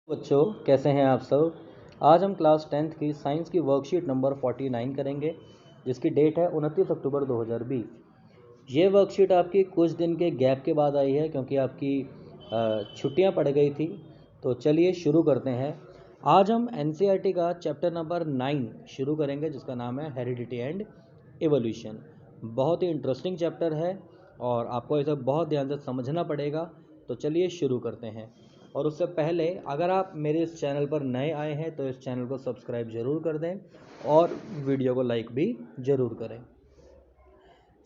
बच्चों, कैसे हैं आप सब। आज हम क्लास 10th की साइंस की वर्कशीट नंबर 49 करेंगे, जिसकी डेट है 29 अक्टूबर 2020। ये वर्कशीट आपकी कुछ दिन के गैप के बाद आई है, क्योंकि आपकी छुट्टियां पड़ गई थी। तो चलिए शुरू करते हैं। आज हम एनसीईआरटी का चैप्टर नंबर 9 शुरू करेंगे, जिसका नाम है हेरिडिटी एंड एवोल्यूशन। बहुत ही इंटरेस्टिंग चैप्टर है और आपको इसे बहुत ध्यान से समझना पड़ेगा। तो चलिए शुरू करते हैं। और उससे पहले अगर आप मेरे इस चैनल पर नए आए हैं तो इस चैनल को सब्सक्राइब ज़रूर कर दें और वीडियो को लाइक भी ज़रूर करें।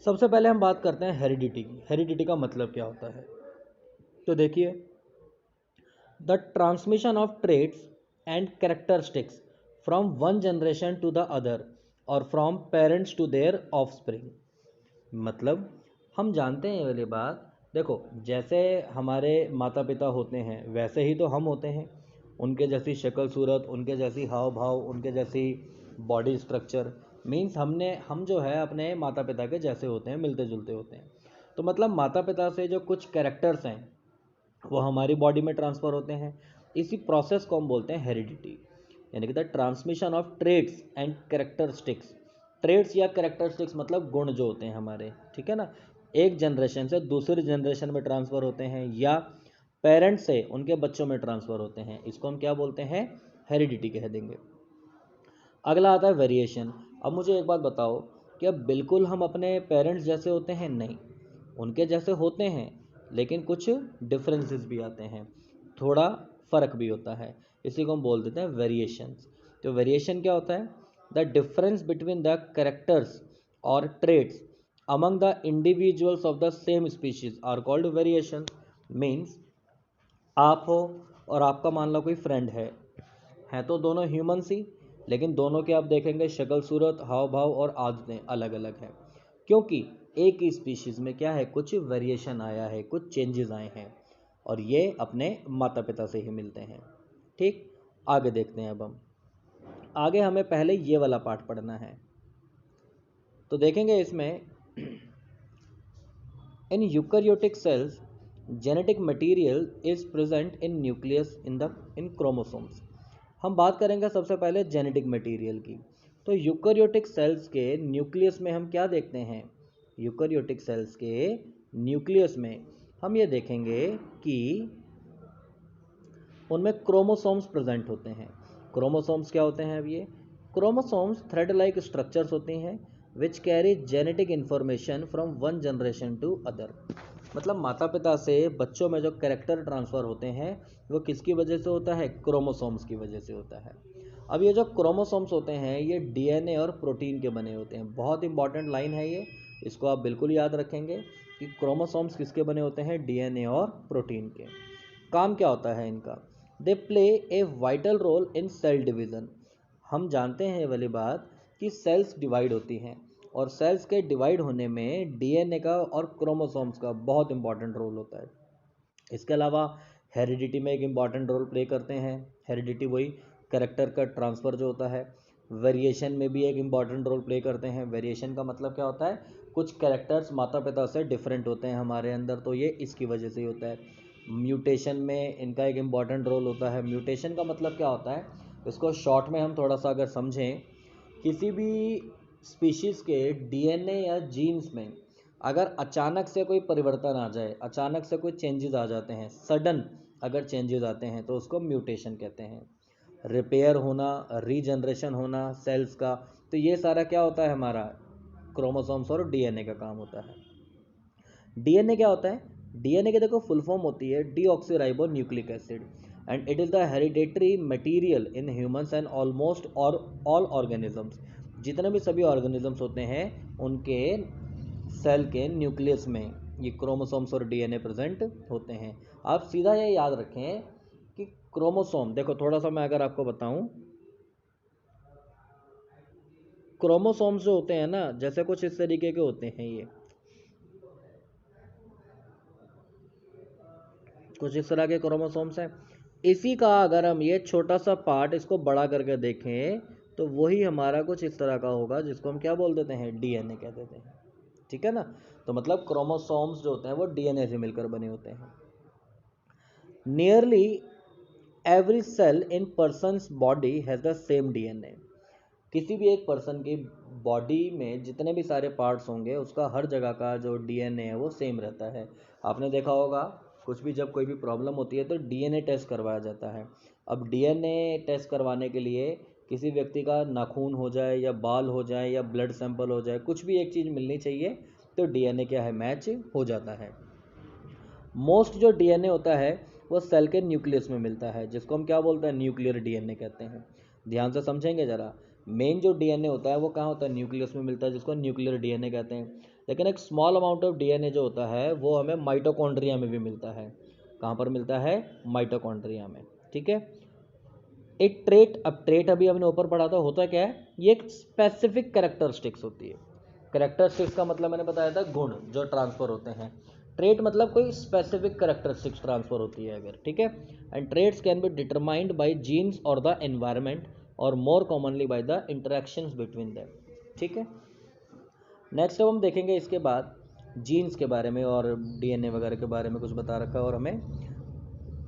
सबसे पहले हम बात करते हैं हेरिडिटी की। हेरिडिटी का मतलब क्या होता है? तो देखिए, the transmission of traits and characteristics from one generation to the other और from parents to their offspring. मतलब हम जानते हैं ये वाली बात। देखो, जैसे हमारे माता पिता होते हैं वैसे ही तो हम होते हैं। उनके जैसी शक्ल सूरत, उनके जैसी हाव भाव, उनके जैसी बॉडी स्ट्रक्चर, मीन्स हम जो है अपने माता पिता के जैसे होते हैं, मिलते जुलते होते हैं। तो मतलब माता पिता से जो कुछ कैरेक्टर्स हैं वो हमारी बॉडी में ट्रांसफ़र होते हैं। इसी प्रोसेस को हम बोलते हैं हेरिडिटी, यानी कि the transmission of traits and characteristics. Traits या कैरेक्टरिस्टिक्स मतलब गुण जो होते हैं हमारे, ठीक है ना, एक जनरेशन से दूसरी जनरेशन में ट्रांसफ़र होते हैं या पेरेंट्स से उनके बच्चों में ट्रांसफ़र होते हैं। इसको हम क्या बोलते हैं? हेरिडिटी कह देंगे। अगला आता है वेरिएशन। अब मुझे एक बात बताओ, क्या बिल्कुल हम अपने पेरेंट्स जैसे होते हैं? नहीं, उनके जैसे होते हैं, लेकिन कुछ डिफरेंसेस भी आते हैं, थोड़ा फ़र्क भी होता है। इसी को हम बोल देते हैं वेरिएशंस। तो वेरिएशन क्या होता है? The difference between the characters और traits among the individuals of the same species are called variation. Means आप हो और आपका मान लो कोई फ्रेंड है तो दोनों ह्यूमंस ही, लेकिन दोनों के आप देखेंगे शक्ल सूरत, हाव भाव और आदतें अलग अलग हैं, क्योंकि एक ही स्पीशीज़ में क्या है, कुछ वेरिएशन आया है, कुछ चेंजेस आए हैं, और ये अपने माता पिता से ही मिलते हैं। ठीक, आगे देखते हैं। अब हम आगे हमें पहले ये वाला पार्ट पढ़ना है। तो देखेंगे इसमें in eukaryotic cells genetic material is present in nucleus in chromosomes. हम बात करेंगे सबसे पहले जेनेटिक मटेरियल की। तो यूकैरियोटिक सेल्स के न्यूक्लियस में हम क्या देखते हैं? यूकैरियोटिक सेल्स के न्यूक्लियस में हम ये देखेंगे कि उनमें क्रोमोसोम्स प्रेजेंट होते हैं। क्रोमोसोम्स क्या होते हैं? अब ये क्रोमोसोम्स थ्रेड लाइक स्ट्रक्चर्स होती हैं which carry genetic information from one generation to other. मतलब माता पिता से बच्चों में जो कैरेक्टर ट्रांसफ़र होते हैं वो किसकी वजह से होता है? क्रोमोसोम्स की वजह से होता है। अब ये जो क्रोमोसोम्स होते हैं ये डीएनए और प्रोटीन के बने होते हैं। बहुत इंपॉर्टेंट लाइन है ये, इसको आप बिल्कुल याद रखेंगे कि क्रोमोसोम्स किसके बने होते हैं? डीएनए और प्रोटीन के। काम क्या होता है इनका? They play a vital role in cell division. हम जानते हैं ये वाली बात कि सेल्स डिवाइड होती हैं, और सेल्स के डिवाइड होने में डीएनए का और क्रोमोसोम्स का बहुत इंपॉर्टेंट रोल होता है। इसके अलावा हेरिडिटी में एक इम्पॉर्टेंट रोल प्ले करते हैं। हेरिडिटी वही करेक्टर का ट्रांसफ़र जो होता है। वेरिएशन में भी एक इम्पॉर्टेंट रोल प्ले करते हैं। वेरिएशन का मतलब क्या होता है? कुछ कैरेक्टर्स माता पिता से डिफरेंट होते हैं हमारे अंदर, तो ये इसकी वजह से ही होता है। म्यूटेशन में इनका एक इम्पॉर्टेंट रोल होता है। म्यूटेशन का मतलब क्या होता है? इसको शॉर्ट में हम थोड़ा सा अगर समझें, किसी भी स्पीशीज़ के डीएनए या जीन्स में अगर अचानक से कोई परिवर्तन आ जाए, अचानक से कोई चेंजेस आ जाते हैं, सडन अगर चेंजेस आते हैं तो उसको म्यूटेशन कहते हैं। रिपेयर होना, रीजनरेशन होना सेल्स का, तो ये सारा क्या होता है? हमारा क्रोमोसोम्स और डीएनए का काम होता है। डीएनए क्या होता है? डीएनए की देखो फुल फॉर्म होती है deoxyribo nucleic acid, and it is the hereditary material in humans and almost और ऑल ऑर्गेनिजम्स। जितने भी सभी ऑर्गेनिजम्स होते हैं उनके सेल के न्यूक्लियस में ये क्रोमोसोम्स और डीएनए प्रेजेंट होते हैं। आप सीधा ये याद रखें कि क्रोमोसोम, देखो थोड़ा सा मैं अगर आपको बताऊं, क्रोमोसोम्स जो होते हैं ना, जैसे कुछ इस तरीके के होते हैं, ये कुछ इस तरह के क्रोमोसोम्स हैं। इसी का अगर हम ये छोटा सा पार्ट इसको बड़ा करके देखें तो वही हमारा कुछ इस तरह का होगा, जिसको हम क्या बोल देते हैं? डीएनए कह देते हैं। ठीक है ना? तो मतलब क्रोमोसोम्स जो होते हैं वो डीएनए से मिलकर बने होते हैं। Nearly every cell in person's body has the same DNA. किसी भी एक पर्सन की बॉडी में जितने भी सारे पार्ट्स होंगे उसका हर जगह का जो डीएनए है वो सेम रहता है। आपने देखा होगा कुछ भी जब कोई भी प्रॉब्लम होती है तो डीएनए टेस्ट करवाया जाता है। अब डीएनए टेस्ट करवाने के लिए किसी व्यक्ति का नाखून हो जाए या बाल हो जाए या ब्लड सैंपल हो जाए, कुछ भी एक चीज़ मिलनी चाहिए तो डीएनए क्या है, मैच हो जाता है। मोस्ट जो डीएनए होता है वो सेल के न्यूक्लियस में मिलता है, जिसको हम क्या बोलते हैं, न्यूक्लियर डीएनए कहते हैं। ध्यान से समझेंगे ज़रा, मेन जो डीएनए होता है वो कहाँ होता है, न्यूक्लियस में मिलता है, जिसको न्यूक्लियर डीएनए कहते हैं। लेकिन एक स्मॉल अमाउंट ऑफ डीएनए जो होता है वो हमें माइटोकॉन्ड्रिया में भी मिलता है। कहाँ पर मिलता है, माइटोकॉन्ड्रिया में। ठीक है। एक ट्रेट, अब ट्रेट अभी हमने ऊपर पढ़ा था, होता क्या है, ये एक स्पेसिफिक कैरेक्टरिस्टिक्स होती है। कैरेक्टरिस्टिक्स का मतलब मैंने बताया था गुण जो ट्रांसफर होते हैं। ट्रेट मतलब कोई स्पेसिफिक कैरेक्टरिस्टिक्स ट्रांसफर होती है अगर, ठीक है। And traits can be determined by genes और द एनवायरनमेंट और more commonly by the interactions between them. ठीक है। नेक्स्ट अब हम देखेंगे इसके बाद जीन्स के बारे में और डीएनए वगैरह के बारे में कुछ बता रखा है। और हमें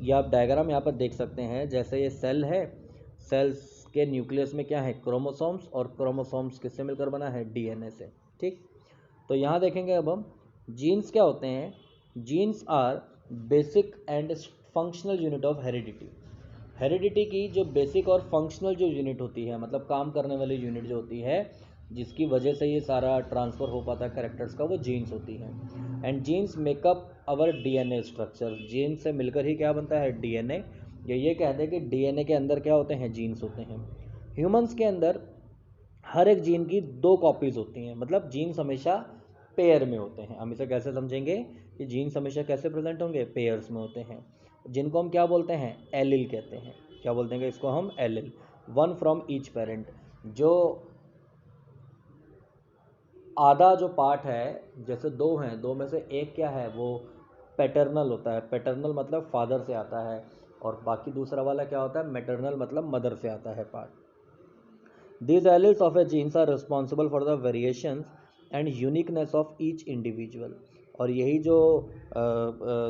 ये आप डायग्राम यहाँ पर देख सकते हैं, जैसे ये सेल है, सेल्स के न्यूक्लियस में क्या है, क्रोमोसोम्स, और क्रोमोसोम्स किससे मिलकर बना है, डीएनए से। ठीक। तो यहाँ देखेंगे अब हम जीन्स क्या होते हैं। Genes are basic and functional unit of heredity. Heredity की जो बेसिक और फंक्शनल जो यूनिट होती है, मतलब काम करने वाली यूनिट जो होती है, जिसकी वजह से ये सारा ट्रांसफ़र हो पाता है कैरेक्टर्स का, वो जीन्स होती है। And genes make up our DNA structure. Genes से मिलकर ही क्या बनता है, डीएनए। ये कहते हैं कि डीएनए के अंदर क्या होते हैं, जीन्स होते हैं। ह्यूमंस के अंदर हर एक जीन की 2 कॉपीज़ होती हैं, मतलब जीन्स हमेशा पेयर में होते हैं। हम इसे कैसे समझेंगे कि जीन्स हमेशा कैसे प्रेजेंट होंगे, पेयर्स में होते हैं, जिनको हम क्या बोलते हैं, एलिल कहते हैं। क्या बोलते हैं इसको हम, allele. One from each parent. जो आधा जो पार्ट है, जैसे 2 हैं, 2 में से एक क्या है, वो पैटर्नल होता है। पैटर्नल मतलब फादर से आता है, और बाकी दूसरा वाला क्या होता है, मैटरनल मतलब मदर से आता है part. These alleles of a genes are responsible for the variations and uniqueness of each individual। और यही जो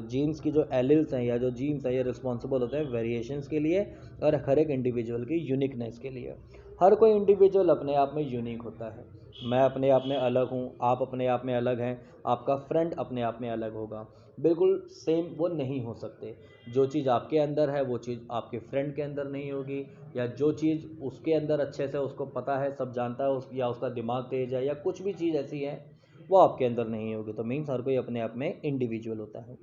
जीन्स की जो एलिल्स हैं या जो जीन्स हैं, ये रिस्पॉन्सिबल होते हैं वेरिएशंस के लिए और हर एक इंडिविजुअल की यूनिकनेस के लिए। हर कोई इंडिविजुअल अपने आप में यूनिक होता है। मैं अपने आप में अलग हूँ, आप अपने आप में अलग हैं, आपका फ्रेंड अपने आप में अलग होगा। बिल्कुल सेम वो नहीं हो सकते। जो चीज़ आपके अंदर है वो चीज़ आपके फ्रेंड के अंदर नहीं होगी, या जो चीज़ उसके अंदर अच्छे से उसको पता है, सब जानता है, या उसका दिमाग तेज है, या कुछ भी चीज़ ऐसी है वो आपके अंदर नहीं होगी। तो मीन्स हर कोई अपने आप में इंडिविजुअल होता है।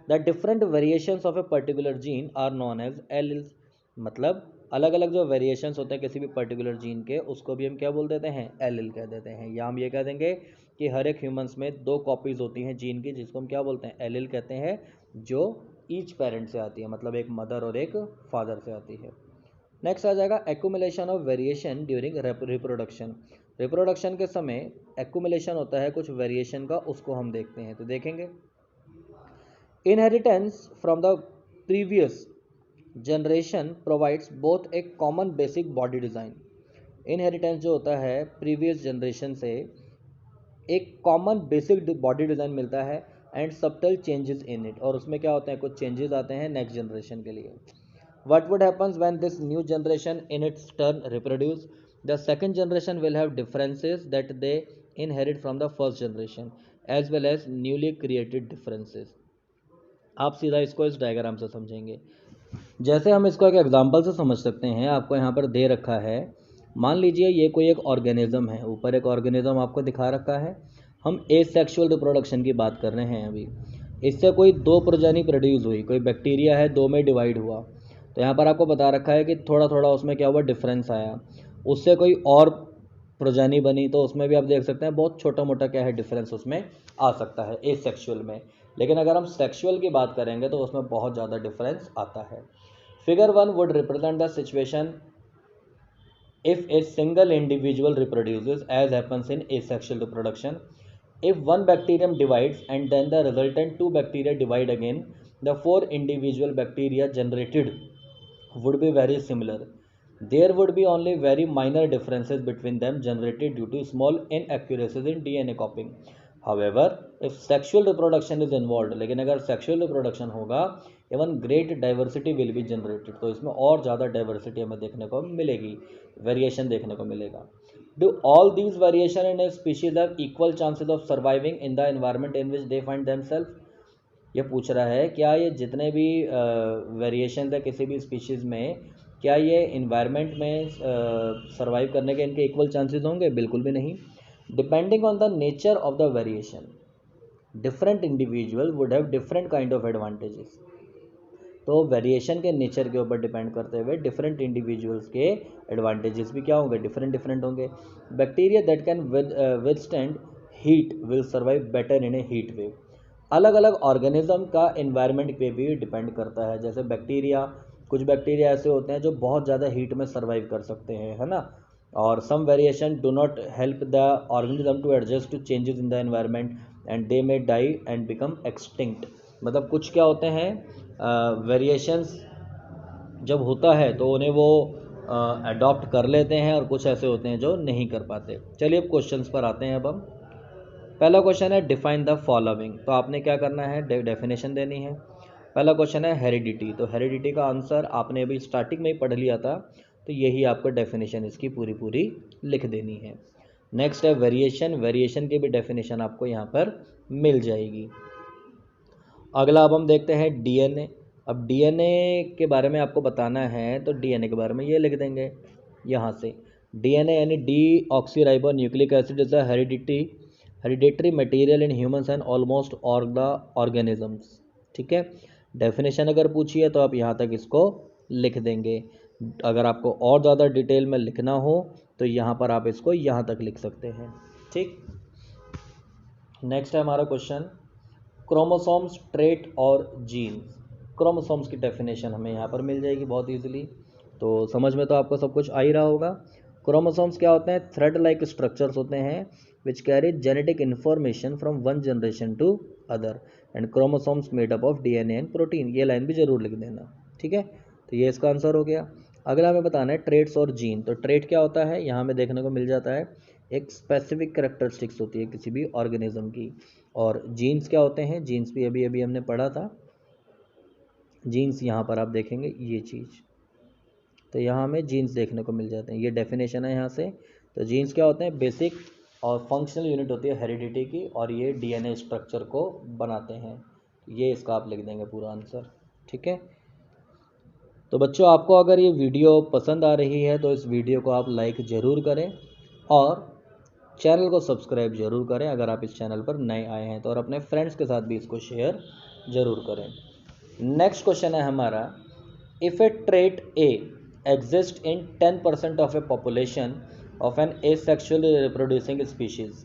The different variations of a particular gene are known as alleles. मतलब अलग अलग जो वेरिएशंस होते हैं किसी भी पर्टिकुलर जीन के, उसको भी हम क्या बोल देते हैं, एलिल कह देते हैं। या हम ये कह देंगे कि हर एक ह्यूमंस में 2 कॉपीज़ होती हैं जीन की, जिसको हम क्या बोलते हैं, एलिल कहते हैं, जो ईच पेरेंट से आती है, मतलब एक मदर और एक फादर से आती है। नेक्स्ट आ जाएगा accumulation of variation during reproduction. Reproduction के समय एक्यूमुलेशन होता है कुछ वेरिएशन का, उसको हम देखते हैं। तो देखेंगे inheritance from the previous generation provides both A common basic body design. Inheritance जो होता है प्रीवियस जनरेशन से एक कॉमन बेसिक बॉडी डिज़ाइन मिलता है, and subtle changes in it. और उसमें क्या होते हैं, कुछ चेंजेस आते हैं नेक्स्ट जनरेशन के लिए। What would happen when this new generation in its turn reproduce? The second generation will have differences that they inherit from the first generation, as well as newly created differences। आप सीधा इसको इस diagram से समझेंगे। जैसे हम इसको एक एग्जांपल से समझ सकते हैं, आपको यहाँ पर दे रखा है, मान लीजिए ये कोई एक ऑर्गेनिज्म है, ऊपर एक ऑर्गेनिज्म आपको दिखा रखा है। हम एसेक्सुअल रिप्रोडक्शन की बात कर रहे हैं अभी। इससे कोई 2 प्रोजेनी प्रोड्यूस हुई, कोई बैक्टीरिया है, 2 में डिवाइड हुआ। तो यहाँ पर आपको बता रखा है कि थोड़ा थोड़ा उसमें क्या हुआ, डिफरेंस आया। उससे कोई और प्रोजेनी बनी, तो उसमें भी आप देख सकते हैं बहुत छोटा मोटा क्या है, डिफरेंस उसमें आ सकता है एसेक्सुअल में। लेकिन अगर हम सेक्सुअल की बात करेंगे तो उसमें बहुत ज़्यादा डिफरेंस आता है। Figure 1 would represent the situation if a single individual reproduces, as happens in asexual reproduction. If one bacterium divides and then the resultant 2 bacteria divide again, the 4 individual bacteria generated would be very similar. There would be only very minor differences between them generated due to small inaccuracies in DNA copying. However if sexual reproduction is involve, लेकिन अगर sexual reproduction होगा even great diversity will be generated, तो इसमें और ज़्यादा diversity हमें देखने को मिलेगी, वेरिएशन देखने को मिलेगा। Do all these variation in a species have equal chances of surviving in the environment in which they find themself. ये पूछ रहा है क्या ये जितने भी वेरिएशन है किसी भी स्पीशीज़ में, क्या ये इन्वायरमेंट में सर्वाइव करने के इनके इक्वल चांसेस होंगे? बिल्कुल भी नहीं। Depending on the nature of the variation different individual would have different kind of advantages. तो वेरिएशन के नेचर के ऊपर डिपेंड करते हुए डिफरेंट इंडिविजुअल्स के एडवांटेजेस भी क्या होंगे? डिफरेंट होंगे। Bacteria that can withstand heat will survive better in A heat wave. अलग अलग ऑर्गेनिज्म का इन्वायरमेंट पे भी डिपेंड करता है। जैसे बैक्टीरिया, कुछ बैक्टीरिया ऐसे होते हैं जो बहुत ज़्यादा हीट में सर्वाइव कर सकते हैं, है ना। और some variation do not help the organism to adjust to changes in the environment and they may die and become extinct. मतलब कुछ क्या होते हैं वेरिएशंस जब होता है तो उन्हें वो अडॉप्ट कर लेते हैं, और कुछ ऐसे होते हैं जो नहीं कर पाते। चलिए अब क्वेश्चंस पर आते हैं। अब हम पहला क्वेश्चन है डिफाइन द फॉलोइंग, तो आपने क्या करना है? डेफिनेशन देनी है। पहला क्वेश्चन है हेरिडिटी, तो हेरिडिटी का आंसर आपने अभी स्टार्टिंग में ही पढ़ लिया था, तो यही आपको डेफिनेशन इसकी पूरी लिख देनी है। नेक्स्ट है वेरिएशन, वेरिएशन की भी डेफिनेशन आपको यहाँ पर मिल जाएगी। अगला अब हम देखते हैं डीएनए। अब डीएनए के बारे में आपको बताना है, तो डीएनए के बारे में ये लिख देंगे यहाँ से। डीएनए यानी deoxyribo nucleic acid is a hereditary material in humans and almost all the organisms. ठीक है, डेफिनेशन अगर पूछी है तो आप यहाँ तक इसको लिख देंगे। अगर आपको और ज़्यादा डिटेल में लिखना हो तो यहाँ पर आप इसको यहाँ तक लिख सकते हैं। ठीक, नेक्स्ट है हमारा क्वेश्चन क्रोमोसोम्स, ट्रेट और जीन्स। क्रोमोसोम्स की डेफिनेशन हमें यहाँ पर मिल जाएगी बहुत ईजिली, तो समझ में तो आपको सब कुछ आ ही रहा होगा। क्रोमोसोम्स क्या होते हैं? थ्रेड लाइक स्ट्रक्चर्स होते हैं which carry genetic information from one generation to other and chromosomes made up of DNA and protein. ये लाइन भी जरूर लिख देना। ठीक है, तो ये इसका आंसर हो गया। अगला हमें बताना है ट्रेट्स और जीन। तो ट्रेट क्या होता है? यहाँ हमें देखने को मिल जाता है एक स्पेसिफिक कैरेक्टरिस्टिक्स होती है किसी भी ऑर्गेनिज्म की। और जीन्स क्या होते हैं? जीन्स भी अभी हमने पढ़ा था। जीन्स यहाँ पर आप देखेंगे ये चीज़, तो यहाँ हमें जीन्स देखने को मिल जाते हैं। ये डेफिनेशन है यहाँ से। तो जीन्स क्या होते हैं? बेसिक और फंक्शनल यूनिट होती है हेरिडिटी की, और ये डीएनए स्ट्रक्चर को बनाते हैं। ये इसका आप लिख देंगे पूरा आंसर। ठीक है, तो बच्चों आपको अगर ये वीडियो पसंद आ रही है तो इस वीडियो को आप लाइक ज़रूर करें और चैनल को सब्सक्राइब ज़रूर करें अगर आप इस चैनल पर नए आए हैं तो, और अपने फ्रेंड्स के साथ भी इसको शेयर ज़रूर करें। नेक्स्ट क्वेश्चन है हमारा if A trait A exist in 10% of a population of an asexually reproducing species,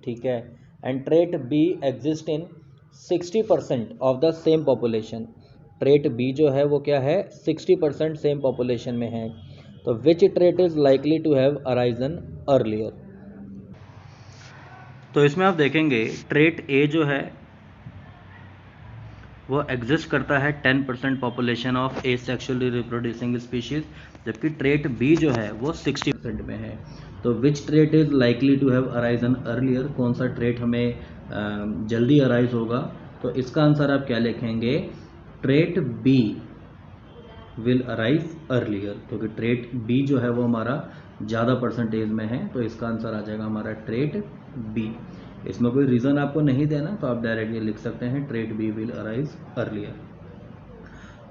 ठीक है, and trait B exist in 60% of the same population। trait B जो है वो क्या है? 60% सेम पॉपुलेशन में है, तो which trait is likely to have arisen earlier। तो इसमें आप देखेंगे trait A जो है वो एग्जिस्ट करता है 10% population of asexually reproducing species, जबकि ट्रेट बी जो है वो 60% में है। तो which trait is likely to have arisen earlier? कौन सा ट्रेट हमें जल्दी अराइज होगा? तो इसका आंसर आप क्या लिखेंगे? Trait B will arise earlier, क्योंकि ट्रेट बी जो है वो हमारा ज़्यादा परसेंटेज में है, तो इसका आंसर आ जाएगा हमारा ट्रेट बी। इसमें कोई रीज़न आपको नहीं देना, तो आप डायरेक्टली लिख सकते हैं trait B will arise earlier.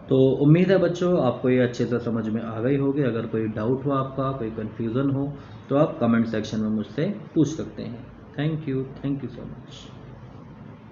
तो उम्मीद है बच्चों आपको ये अच्छे से समझ में आ गई होगी। अगर कोई डाउट हो आपका, कोई कन्फ्यूज़न हो, तो आप कमेंट सेक्शन में मुझसे पूछ सकते हैं। Thank you so much.